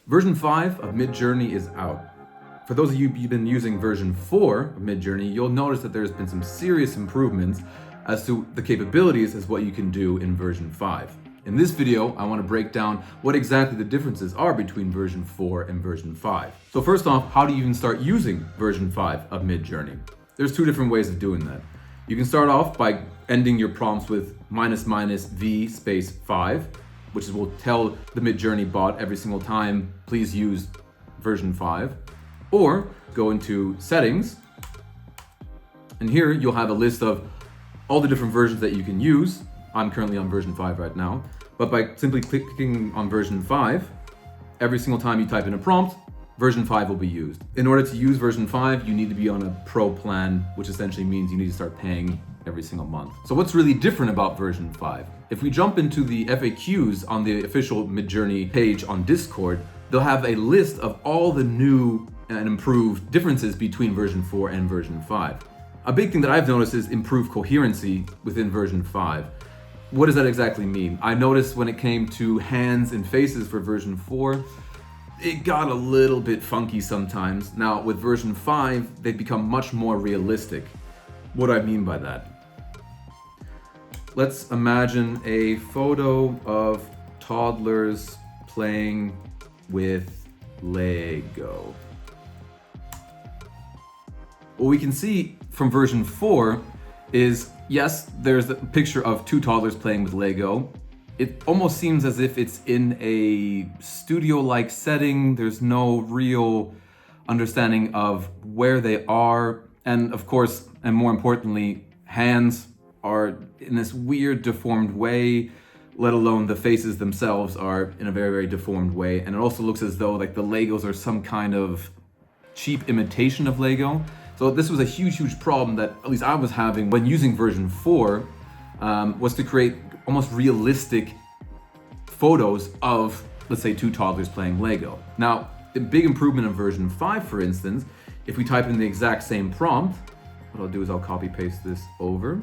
Version 5 of MidJourney is out. For those of you who've been using version 4 of MidJourney, you'll notice that there's been some serious improvements as to the capabilities as what you can do in version 5. In this video, I want to break down what exactly the differences are between version 4 and version 5. So first off, how do you even start using version 5 of MidJourney? There's two different ways of doing that. You can start off by ending your prompts with --v space 5, which will tell the MidJourney bot every single time, please use version 5. Or go into settings, and here you'll have a list of all the different versions that you can use. I'm currently on version 5 right now, but by simply clicking on version 5, every single time you type in a prompt, version 5 will be used. In order to use version 5, you need to be on a pro plan, which essentially means you need to start paying every single month. So what's really different about version 5? If we jump into the FAQs on the official MidJourney page on Discord, they'll have a list of all the new and improved differences between version 4 and version 5. A big thing that I've noticed is improved coherency within version 5. What does that exactly mean? I noticed when it came to hands and faces for version 4, it got a little bit funky sometimes. Now with version 5, they've become much more realistic. What do I mean by that? Let's imagine a photo of toddlers playing with Lego. What we can see from version 4 is, yes, there's a picture of two toddlers playing with Lego. It almost seems as if it's in a studio-like setting. There's no real understanding of where they are. And of course, and more importantly, hands are in this weird deformed way, let alone the faces themselves are in a very, very deformed way. And it also looks as though like the Legos are some kind of cheap imitation of Lego. So this was a huge, huge problem that at least I was having when using version 4, was to create almost realistic photos of, let's say, two toddlers playing Lego. Now, the big improvement in version 5, for instance, if we type in the exact same prompt, what I'll do is I'll copy paste this over.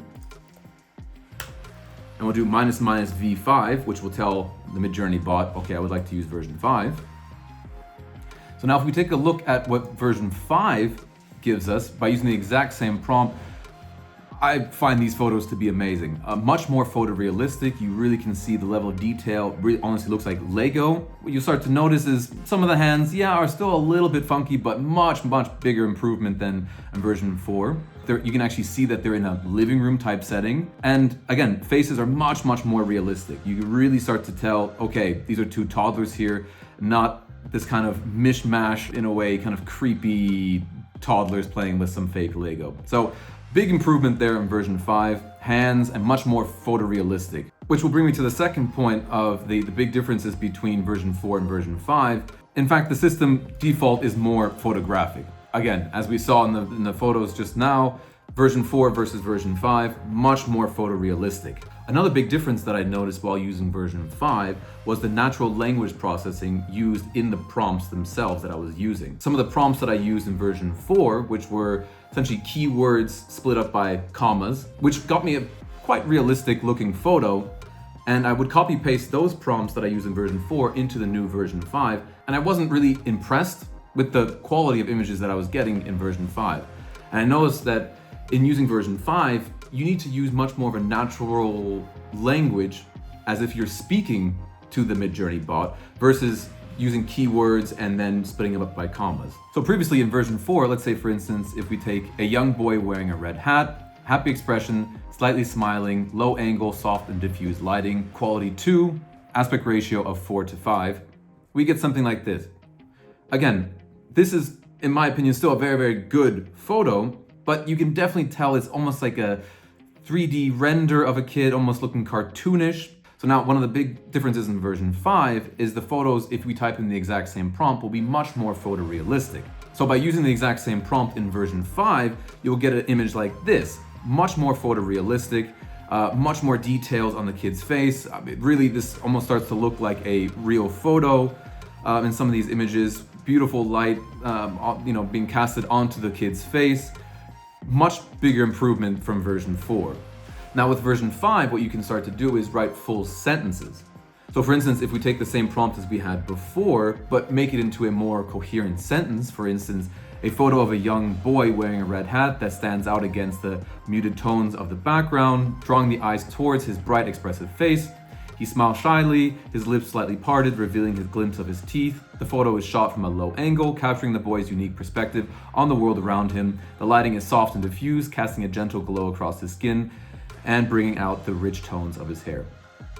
And we'll do --v5, which will tell the MidJourney bot, okay, I would like to use version 5. So now if we take a look at what version 5 gives us by using the exact same prompt, I find these photos to be amazing. Much more photorealistic. You really can see the level of detail. Really honestly looks like Lego. What you start to notice is some of the hands, yeah, are still a little bit funky, but much, much bigger improvement than in version 4. You can actually see that they're in a living room type setting. And again, faces are much, much more realistic. You can really start to tell, okay, these are two toddlers here, not this kind of mishmash, in a way, kind of creepy toddlers playing with some fake Lego. So big improvement there in version 5, hands and much more photorealistic. Which will bring me to the second point of the big differences between version 4 and version 5. In fact, the system default is more photographic. Again, as we saw in the photos just now, version 4 versus version 5, much more photorealistic. Another big difference that I noticed while using version 5 was the natural language processing used in the prompts themselves that I was using. Some of the prompts that I used in version 4, which were essentially keywords split up by commas, which got me a quite realistic looking photo, and I would copy paste those prompts that I used in version 4 into the new version 5, and I wasn't really impressed with the quality of images that I was getting in version 5. And I noticed that in using version 5, you need to use much more of a natural language as if you're speaking to the MidJourney bot versus using keywords and then splitting them up by commas. So previously in version 4, let's say for instance, if we take a young boy wearing a red hat, happy expression, slightly smiling, low angle, soft and diffuse lighting, quality 2, aspect ratio of 4:5, we get something like this. Again, this is, in my opinion, still a very, very good photo, but you can definitely tell it's almost like a 3D render of a kid, almost looking cartoonish. So now one of the big differences in version 5 is the photos, if we type in the exact same prompt, will be much more photorealistic. So by using the exact same prompt in version 5, you'll get an image like this, much more photorealistic, much more details on the kid's face. Really, this almost starts to look like a real photo in some of these images. Beautiful light, being casted onto the kid's face. Much bigger improvement from version 4. Now with version 5, what you can start to do is write full sentences. So for instance, if we take the same prompt as we had before, but make it into a more coherent sentence, for instance, a photo of a young boy wearing a red hat that stands out against the muted tones of the background, drawing the eyes towards his bright, expressive face. He smiles shyly, his lips slightly parted, revealing his glimpse of his teeth. The photo is shot from a low angle, capturing the boy's unique perspective on the world around him. The lighting is soft and diffuse, casting a gentle glow across his skin and bringing out the rich tones of his hair.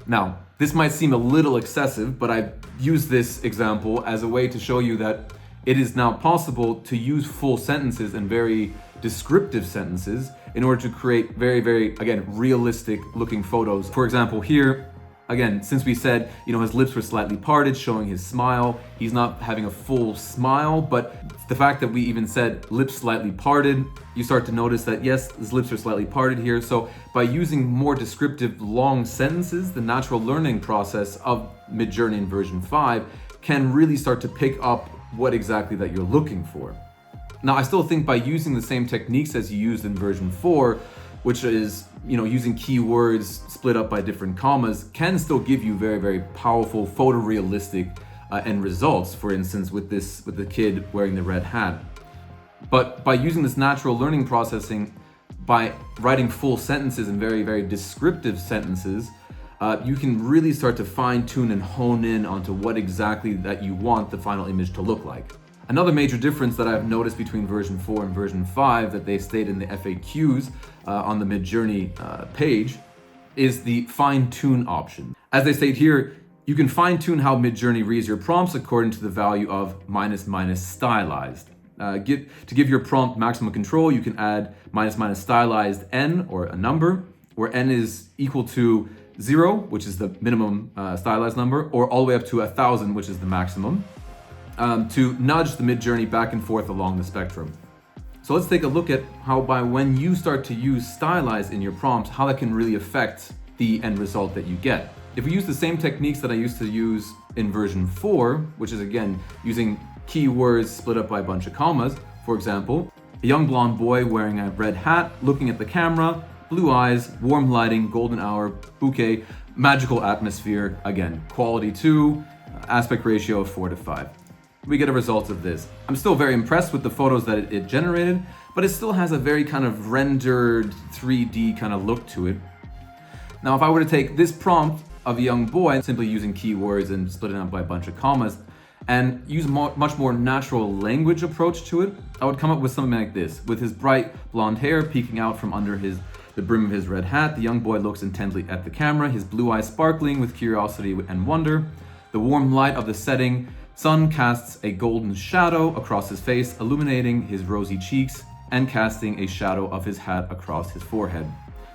Now, this might seem a little excessive, but I use this example as a way to show you that it is now possible to use full sentences and very descriptive sentences in order to create very, again, realistic looking photos. For example, here, again, since we said, his lips were slightly parted, showing his smile, he's not having a full smile, but the fact that we even said lips slightly parted, you start to notice that yes, his lips are slightly parted here. So by using more descriptive long sentences, the natural learning process of MidJourney in version 5 can really start to pick up what exactly that you're looking for. Now, I still think by using the same techniques as you used in version 4, which is, using keywords split up by different commas, can still give you very powerful photorealistic end results. For instance, with the kid wearing the red hat. But by using this natural learning processing, by writing full sentences and very descriptive sentences, you can really start to fine tune and hone in onto what exactly that you want the final image to look like. Another major difference that I've noticed between version 4 and version 5 that they state in the FAQs on the MidJourney page is the fine-tune option. As they state here, you can fine-tune how MidJourney reads your prompts according to the value of --stylized. To give your prompt maximum control, you can add --stylized n, or a number, where n is equal to 0, which is the minimum stylized number, or all the way up to 1,000, which is the maximum, to nudge the MidJourney back and forth along the spectrum. So let's take a look at how when you start to use stylize in your prompts, how that can really affect the end result that you get. If we use the same techniques that I used to use in version 4, which is again using keywords split up by a bunch of commas, for example, a young blonde boy wearing a red hat, looking at the camera, blue eyes, warm lighting, golden hour, bouquet, magical atmosphere, again, quality 2, aspect ratio of 4:5. We get a result of this. I'm still very impressed with the photos that it generated, but it still has a very kind of rendered 3D kind of look to it. Now, if I were to take this prompt of a young boy, simply using keywords and splitting it up by a bunch of commas, and use much more natural language approach to it, I would come up with something like this. With his bright blonde hair peeking out from under the brim of his red hat, the young boy looks intently at the camera, his blue eyes sparkling with curiosity and wonder. The warm light of the setting sun casts a golden shadow across his face, illuminating his rosy cheeks and casting a shadow of his hat across his forehead.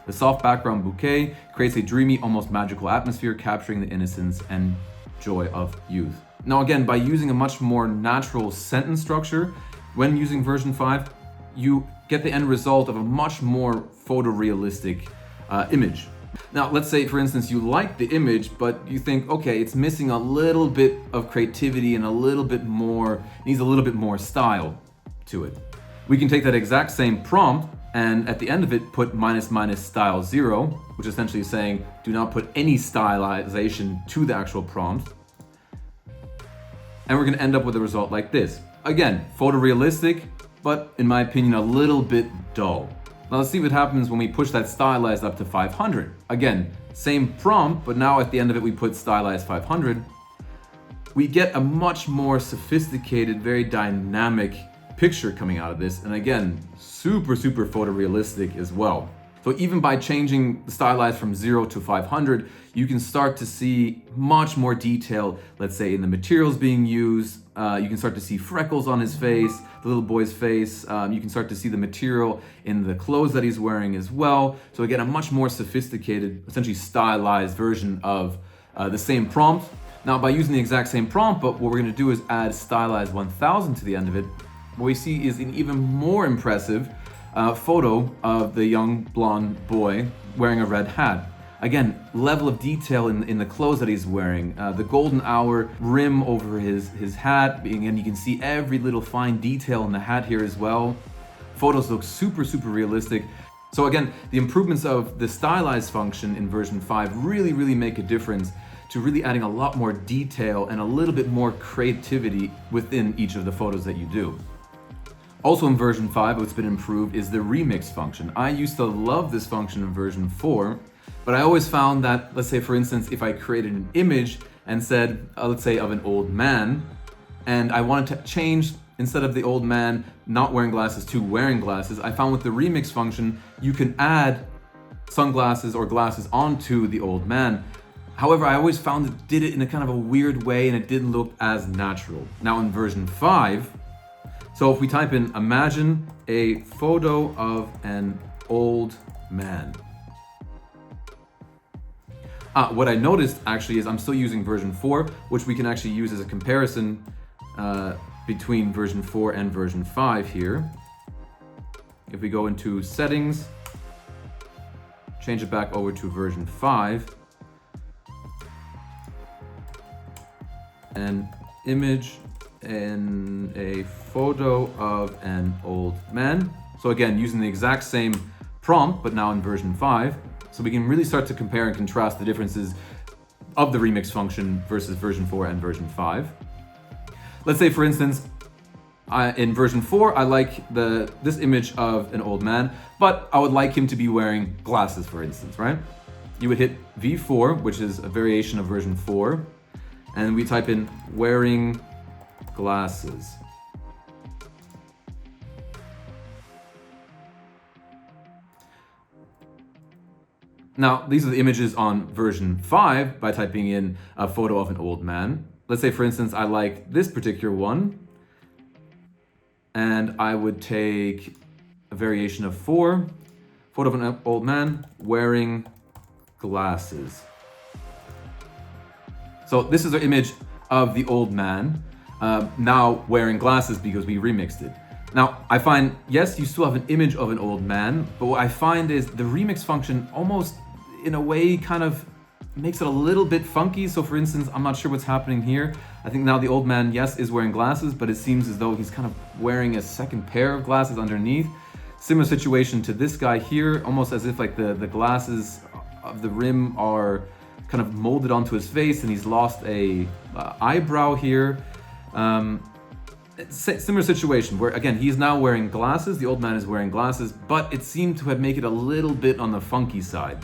The soft background bouquet creates a dreamy, almost magical atmosphere, capturing the innocence and joy of youth. Now again, by using a much more natural sentence structure, when using version 5, you get the end result of a much more photorealistic image. Now, let's say, for instance, you like the image, but you think, okay, it's missing a little bit of creativity and needs a little bit more style to it. We can take that exact same prompt and at the end of it put --style 0, which essentially is saying, do not put any stylization to the actual prompt. And we're gonna end up with a result like this. Again, photorealistic, but in my opinion, a little bit dull. Now let's see what happens when we push that stylized up to 500. Again, same prompt, but now at the end of it we put stylized 500. We get a much more sophisticated, very dynamic picture coming out of this, and again, super photorealistic as well. So even by changing the stylize from 0 to 500, you can start to see much more detail, let's say in the materials being used. You can start to see freckles on his face, the little boy's face. You can start to see the material in the clothes that he's wearing as well. So again, a much more sophisticated, essentially stylized version of the same prompt. Now by using the exact same prompt, but what we're gonna do is add stylize 1000 to the end of it, what we see is an even more impressive photo of the young blonde boy wearing a red hat. Again, level of detail in the clothes that he's wearing, the golden hour rim over his hat, and you can see every little fine detail in the hat here as well. Photos look super realistic. So again, the improvements of the stylize function in version 5 really make a difference to really adding a lot more detail and a little bit more creativity within each of the photos that you do. Also in version 5, what's been improved is the remix function. I used to love this function in version 4, but I always found that, let's say for instance, if I created an image and said, let's say of an old man, and I wanted to change, instead of the old man not wearing glasses to wearing glasses, I found with the remix function, you can add sunglasses or glasses onto the old man. However, I always found it did it in a kind of a weird way and it didn't look as natural. Now in version 5, so if we type in imagine a photo of an old man. What I noticed actually is I'm still using version 4, which we can actually use as a comparison between version 4 and version 5 here. If we go into settings, change it back over to version 5, an image in a photo of an old man. So again, using the exact same prompt, but now in version 5. So we can really start to compare and contrast the differences of the remix function versus version 4 and version 5. Let's say, for instance, in version 4, I like this image of an old man, but I would like him to be wearing glasses, for instance, right? You would hit V4, which is a variation of version 4, and we type in wearing glasses. Now, these are the images on version 5 by typing in a photo of an old man. Let's say, for instance, I like this particular one, and I would take a variation of 4, photo of an old man wearing glasses. So this is our image of the old man now wearing glasses because we remixed it. Now, I find, yes, you still have an image of an old man, but what I find is the remix function almost, in a way, kind of makes it a little bit funky. So for instance, I'm not sure what's happening here. I think now the old man, yes, is wearing glasses, but it seems as though he's kind of wearing a second pair of glasses underneath. Similar situation to this guy here, almost as if like the glasses of the rim are kind of molded onto his face and he's lost a eyebrow here. Similar situation where, again, he's now wearing glasses, the old man is wearing glasses, but it seemed to have made it a little bit on the funky side.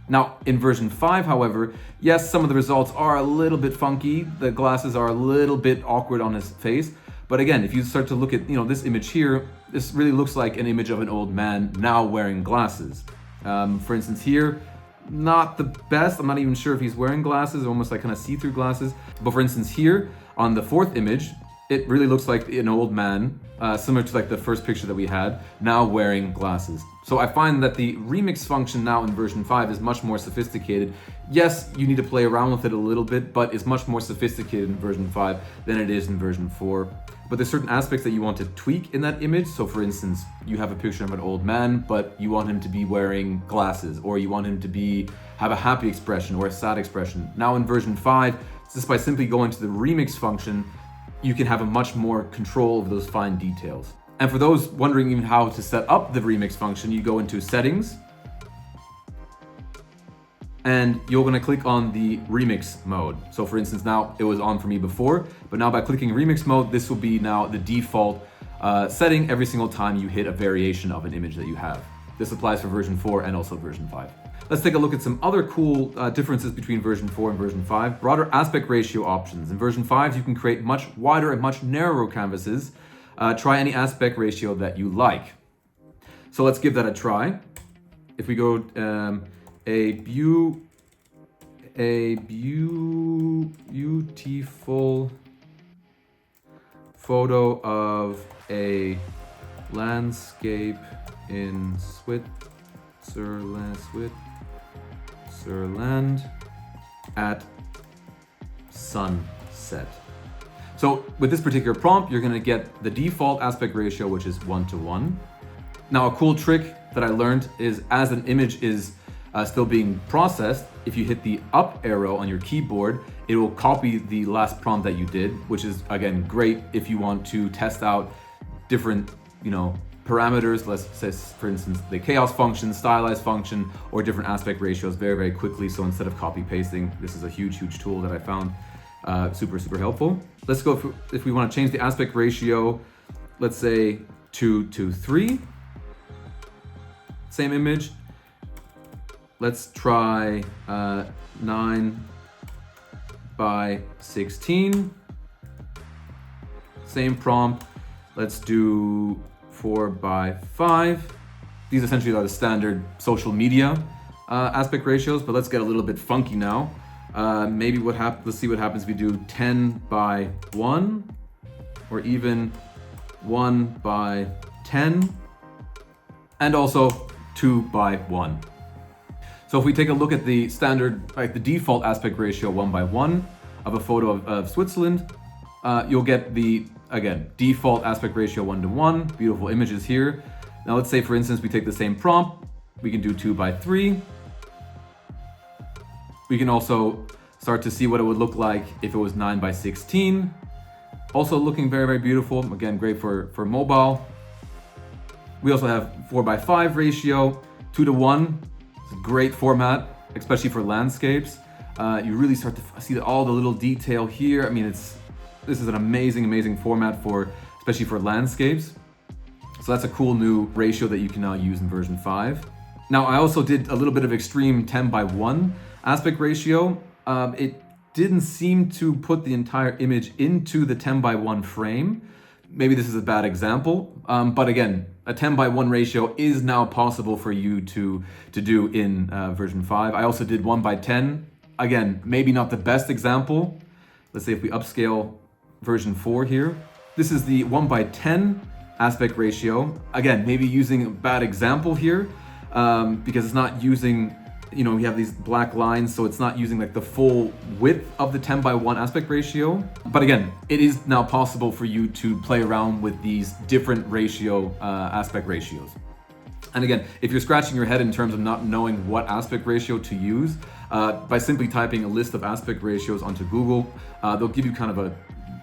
Now, in version 5, however, yes, some of the results are a little bit funky. The glasses are a little bit awkward on his face. But again, if you start to look at, this image here, this really looks like an image of an old man now wearing glasses. For instance, here, not the best. I'm not even sure if he's wearing glasses, almost like kind of see-through glasses. But for instance, here on the 4th image, it really looks like an old man, similar to like the first picture that we had, now wearing glasses. So I find that the remix function now in version 5 is much more sophisticated. Yes, you need to play around with it a little bit, but it's much more sophisticated in version 5 than it is in version 4. But there's certain aspects that you want to tweak in that image. So for instance, you have a picture of an old man, but you want him to be wearing glasses, or you want him to have a happy expression or a sad expression. Now in version 5, just by simply going to the remix function, you can have a much more control of those fine details. And for those wondering even how to set up the remix function, you go into settings, and you're gonna click on the remix mode. So for instance, now it was on for me before, but now by clicking remix mode, this will be now the default setting every single time you hit a variation of an image that you have. This applies for version 4 and also version 5. Let's take a look at some other cool differences between version 4 and version 5. Broader aspect ratio options. In version 5, you can create much wider and much narrower canvases. Try any aspect ratio that you like. So let's give that a try. If we go a beautiful photo of a landscape in Switzerland at sunset. So with this particular prompt, you're gonna get the default aspect ratio, which is 1:1. Now, a cool trick that I learned is as an image is still being processed, if you hit the up arrow on your keyboard, it will copy the last prompt that you did, which is, again, great if you want to test out different, parameters, let's say for instance the chaos function, stylize function, or different aspect ratios very, very quickly. So instead of copy pasting, this is a huge tool that I found super helpful. Let's go if we want to change the aspect ratio, let's say 2 to 3. Same image. Let's try 9 by 16. Same prompt. Let's do 4 by 5. These essentially are the standard social media aspect ratios, but let's get a little bit funky now. Maybe let's see what happens if we do 10 by 1, or even 1 by 10, and also 2 by 1. So if we take a look at the standard, like the default aspect ratio 1 by 1 of a photo of Switzerland, you'll get the, again, default aspect ratio 1 to 1, beautiful images here. Now let's say for instance we take the same prompt, we can do 2 by 3. We can also start to see what it would look like if it was 9 by 16. Also looking very beautiful, again great for mobile. We also have 4 by 5 ratio, 2 to 1. It's a great format, especially for landscapes. You really start to see all the little detail here. I mean, this is an amazing format especially for landscapes. So that's a cool new ratio that you can now use in version 5. Now I also did a little bit of extreme 10 by 1 aspect ratio. It didn't seem to put the entire image into the 10 by 1 frame. Maybe this is a bad example, but again, a 10 by 1 ratio is now possible for you to do in version 5. I also did 1 by 10. Again, maybe not the best example. Let's say if we upscale version 4 here. This is the 1 by 10 aspect ratio. Again, maybe using a bad example here because it's not using, we have these black lines, so it's not using like the full width of the 10 by 1 aspect ratio. But again, it is now possible for you to play around with these different aspect ratios. And again, if you're scratching your head in terms of not knowing what aspect ratio to use, by simply typing a list of aspect ratios onto Google, they'll give you kind of a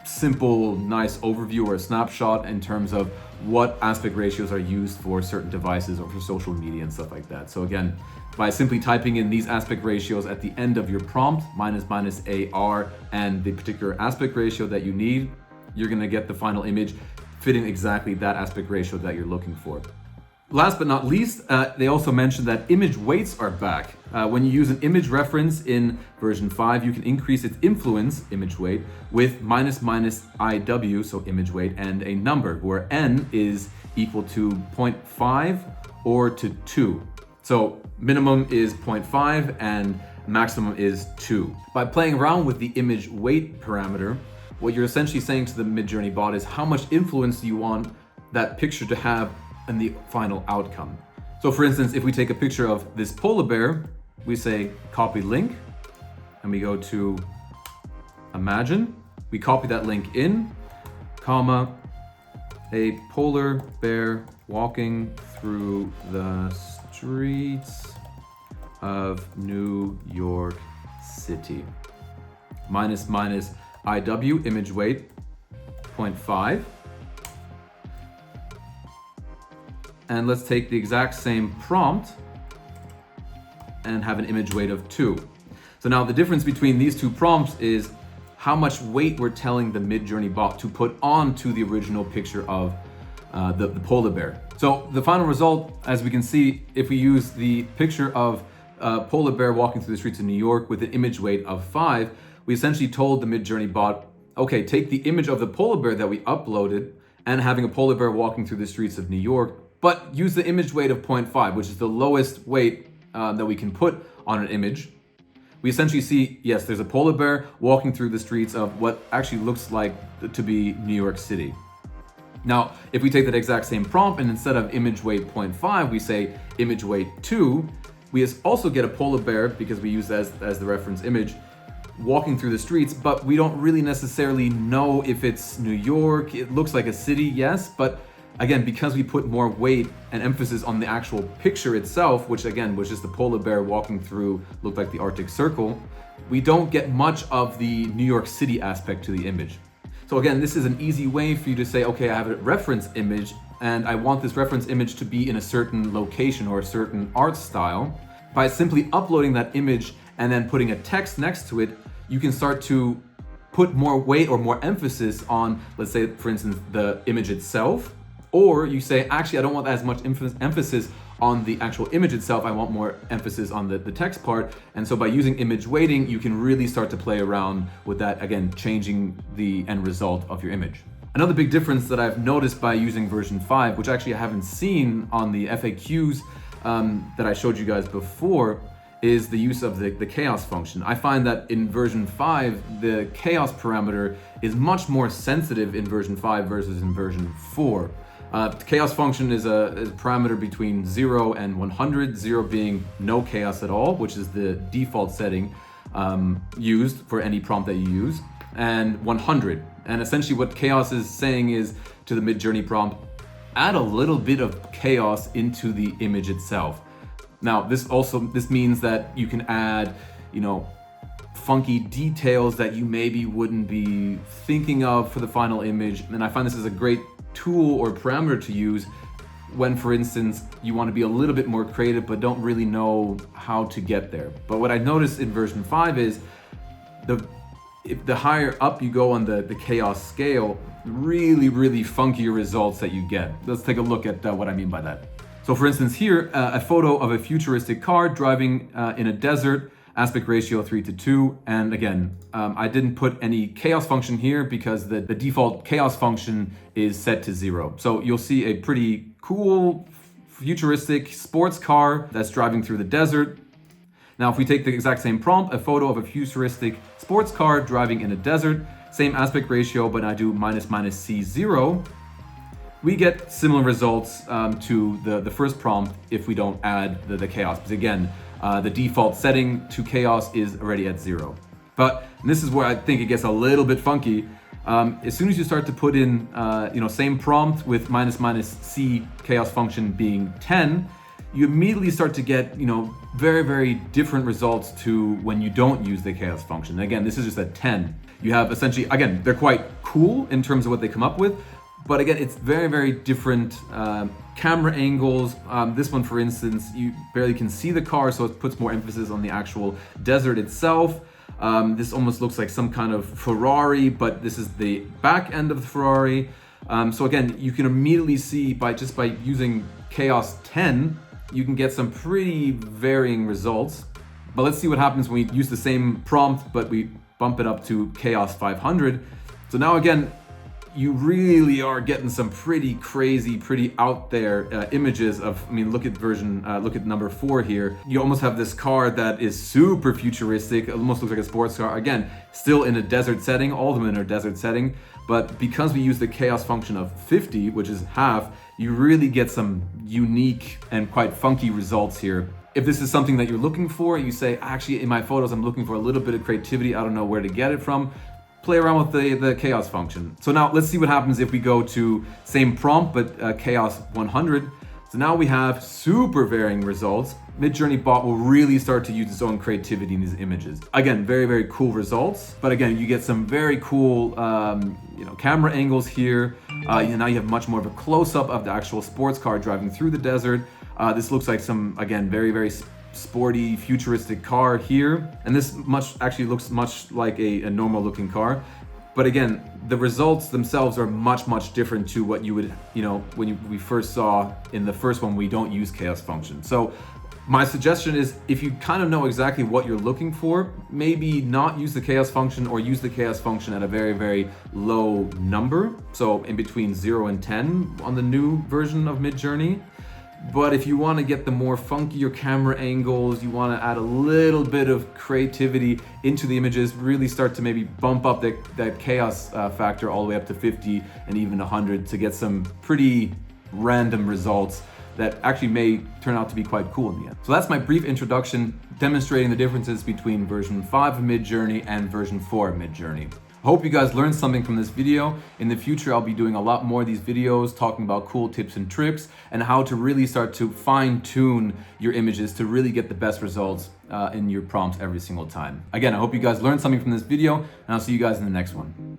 simple, nice overview or a snapshot in terms of what aspect ratios are used for certain devices or for social media and stuff like that. So again, by simply typing in these aspect ratios at the end of your prompt, -AR, and the particular aspect ratio that you need, you're gonna get the final image fitting exactly that aspect ratio that you're looking for. Last but not least, they also mentioned that image weights are back. When you use an image reference in version 5, you can increase its influence, image weight, with -IW, so image weight, and a number, where n is equal to 0.5 or to 2. So minimum is 0.5 and maximum is 2. By playing around with the image weight parameter, what you're essentially saying to the MidJourney bot is how much influence do you want that picture to have in the final outcome. So for instance, if we take a picture of this polar bear, we say copy link, and we go to imagine. We copy that link in, comma, a polar bear walking through the streets of New York City. -IW, image weight, 0.5. And let's take the exact same prompt and have an image weight of 2. So now the difference between these two prompts is how much weight we're telling the MidJourney bot to put onto the original picture of the polar bear. So the final result, as we can see, if we use the picture of polar bear walking through the streets of New York with an image weight of 5, we essentially told the MidJourney bot, okay, take the image of the polar bear that we uploaded and having a polar bear walking through the streets of New York, but use the image weight of 0.5, which is the lowest weight that we can put on an image. We essentially see, yes, there's a polar bear walking through the streets of what actually looks like to be New York City. Now, if we take that exact same prompt and instead of image weight 0.5, we say image weight 2, we also get a polar bear, because we use that as the reference image, walking through the streets, but we don't really necessarily know if it's New York. It looks like a city, yes, but again, because we put more weight and emphasis on the actual picture itself, which again was just the polar bear walking through, looked like the Arctic Circle, we don't get much of the New York City aspect to the image. So again, this is an easy way for you to say, okay, I have a reference image and I want this reference image to be in a certain location or a certain art style, by simply uploading that image and then putting a text next to it, you can start to put more weight or more emphasis on, let's say, for instance, the image itself. Or you say, actually, I don't want as much emphasis on the actual image itself. I want more emphasis on the text part. And so by using image weighting, you can really start to play around with that, again, changing the end result of your image. Another big difference that I've noticed by using version 5, which actually I haven't seen on the FAQs that I showed you guys before, is the use of the chaos function. I find that in version 5, the chaos parameter is much more sensitive in version 5 versus in version 4. The chaos function is a parameter between 0 and 100, 0 being no chaos at all, which is the default setting used for any prompt that you use, and 100. And essentially what chaos is saying is to the MidJourney prompt, add a little bit of chaos into the image itself. Now, this means that you can add, funky details that you maybe wouldn't be thinking of for the final image. And I find this is a great tool or parameter to use when, for instance, you want to be a little bit more creative but don't really know how to get there. But what I noticed in version 5 is if the higher up you go on the chaos scale, really funkier results that you get. Let's take a look at what I mean by that. So for instance here, a photo of a futuristic car driving in a desert, aspect ratio 3:2. And again, I didn't put any chaos function here because the default chaos function is set to 0. So you'll see a pretty cool futuristic sports car that's driving through the desert. Now, if we take the exact same prompt, a photo of a futuristic sports car driving in a desert, same aspect ratio, but I do -C0, we get similar results to the first prompt if we don't add the chaos. Because again, the default setting to chaos is already at 0. But this is where I think it gets a little bit funky. As soon as you start to put in, same prompt with -C chaos function being 10, you immediately start to get, very different results to when you don't use the chaos function. Again, this is just at 10. You have essentially, again, they're quite cool in terms of what they come up with, but again, it's very different camera angles. This one, for instance, you barely can see the car, so it puts more emphasis on the actual desert itself. This almost looks like some kind of Ferrari, but this is the back end of the Ferrari. So again, you can immediately see by using chaos 10, you can get some pretty varying results. But let's see what happens when we use the same prompt, but we bump it up to chaos 500. So now again, you really are getting some pretty crazy, pretty out there images of, look at number 4 here. You almost have this car that is super futuristic, it almost looks like a sports car. Again, still in a desert setting, all of them in a desert setting, but because we use the chaos function of 50, which is half, you really get some unique and quite funky results here. If this is something that you're looking for, you say, actually in my photos, I'm looking for a little bit of creativity, I don't know where to get it from, play around with the chaos function. So now let's see what happens if we go to same prompt, but chaos 100. So now we have super varying results. MidJourney bot will really start to use its own creativity in these images. Again, very cool results. But again, you get some very cool, camera angles here. Now you have much more of a close-up of the actual sports car driving through the desert. This looks like some, again, very sporty, futuristic car here. And this actually looks much like a normal looking car. But again, the results themselves are much different to what you would, when we first saw in the first one, we don't use chaos function. So my suggestion is, if you kind of know exactly what you're looking for, maybe not use the chaos function or use the chaos function at a very low number. So in between 0 and 10 on the new version of MidJourney. But if you want to get the more funkier camera angles, you want to add a little bit of creativity into the images, really start to maybe bump up that chaos factor all the way up to 50 and even 100 to get some pretty random results that actually may turn out to be quite cool in the end. So that's my brief introduction demonstrating the differences between version 5 of MidJourney and version 4 of MidJourney. I hope you guys learned something from this video. In the future, I'll be doing a lot more of these videos talking about cool tips and tricks and how to really start to fine tune your images to really get the best results in your prompts every single time. Again, I hope you guys learned something from this video, and I'll see you guys in the next one.